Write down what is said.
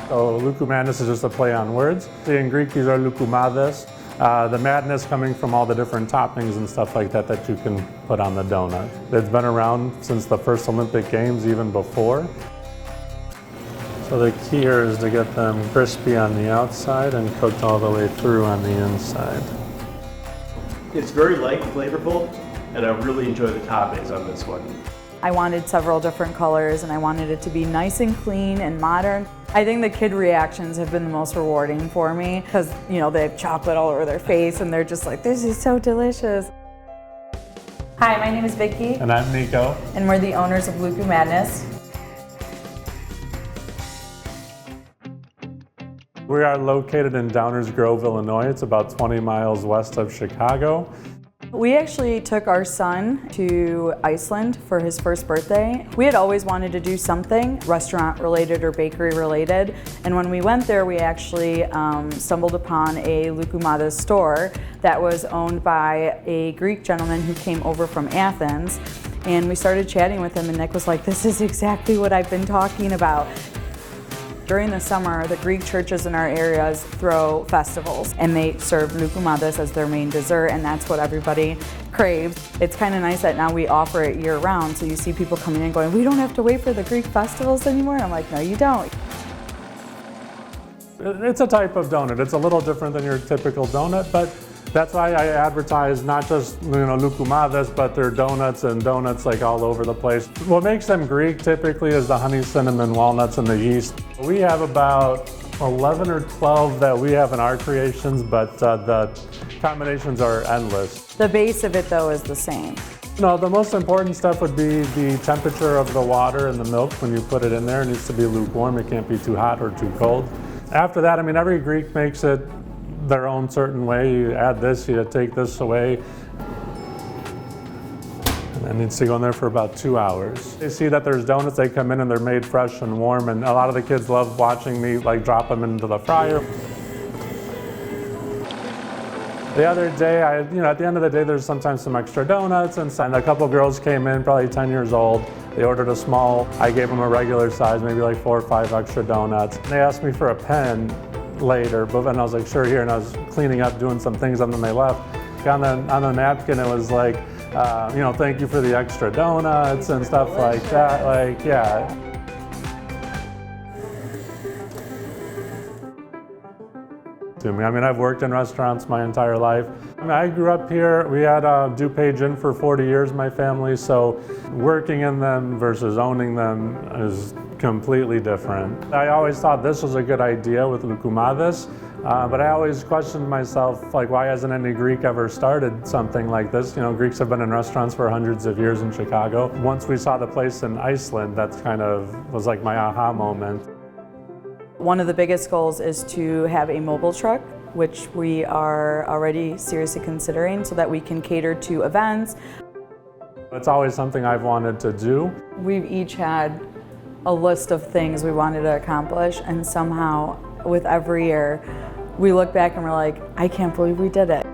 So Lukumadness is just a play on words. In Greek, these are loukoumades. The madness coming from all the different toppings and stuff like that that you can put on the donut. It's been around since the first Olympic Games, even before. So the key here is to get them crispy on the outside and cooked all the way through on the inside. It's very light, flavorful, and I really enjoy the toppings on this one. I wanted several different colors and I wanted it to be nice and clean and modern. I think the kid reactions have been the most rewarding for me because, you know, they have chocolate all over their face and they're just like, this is so delicious. Hi, my name is Viki. And I'm Niko. And we're the owners of Lukumadness. We are located in Downers Grove, Illinois. It's about 20 miles west of Chicago. We actually took our son to Iceland for his first birthday. We had always wanted to do something restaurant related or bakery related. And when we went there, we actually stumbled upon a loukoumades store that was owned by a Greek gentleman who came over from Athens. And we started chatting with him and Nick was like, this is exactly what I've been talking about. During the summer, the Greek churches in our areas throw festivals and they serve loukoumades as their main dessert, and that's what everybody craves. It's kind of nice that now we offer it year-round, so you see people coming in going, we don't have to wait for the Greek festivals anymore. I'm like, no, you don't. It's a type of donut. It's a little different than your typical donut, but that's why I advertise not just, loukoumades, but they're donuts and donuts like all over the place. What makes them Greek typically is the honey, cinnamon, walnuts, and the yeast. We have about 11 or 12 that we have in our creations, but the combinations are endless. The base of it though is the same. No, the most important stuff would be the temperature of the water and the milk when you put it in there. It needs to be lukewarm. It can't be too hot or too cold. After that, every Greek makes it their own certain way. You add this, you take this away. And it needs to go in there for about 2 hours. They see that there's donuts, they come in and they're made fresh and warm, and a lot of the kids love watching me drop them into the fryer. The other day, at the end of the day, there's sometimes some extra donuts, and a couple girls came in, probably 10 years old. They ordered a small, I gave them a regular size, maybe 4 or 5 extra donuts. And they asked me for a pen later, and I was like, sure, here, and I was cleaning up, doing some things, and then they left. On the napkin, it was like, thank you for the extra donuts and stuff like that, yeah. To me, I've worked in restaurants my entire life. I grew up here. We had a DuPage Inn for 40 years, my family, so working in them versus owning them is completely different. I always thought this was a good idea with loukoumades, but I always questioned myself, why hasn't any Greek ever started something like this? Greeks have been in restaurants for hundreds of years in Chicago. Once we saw the place in Iceland, that was like my aha moment. One of the biggest goals is to have a mobile truck, which we are already seriously considering so that we can cater to events. It's always something I've wanted to do. We've each had a list of things we wanted to accomplish, and somehow with every year we look back and we're like, I can't believe we did it.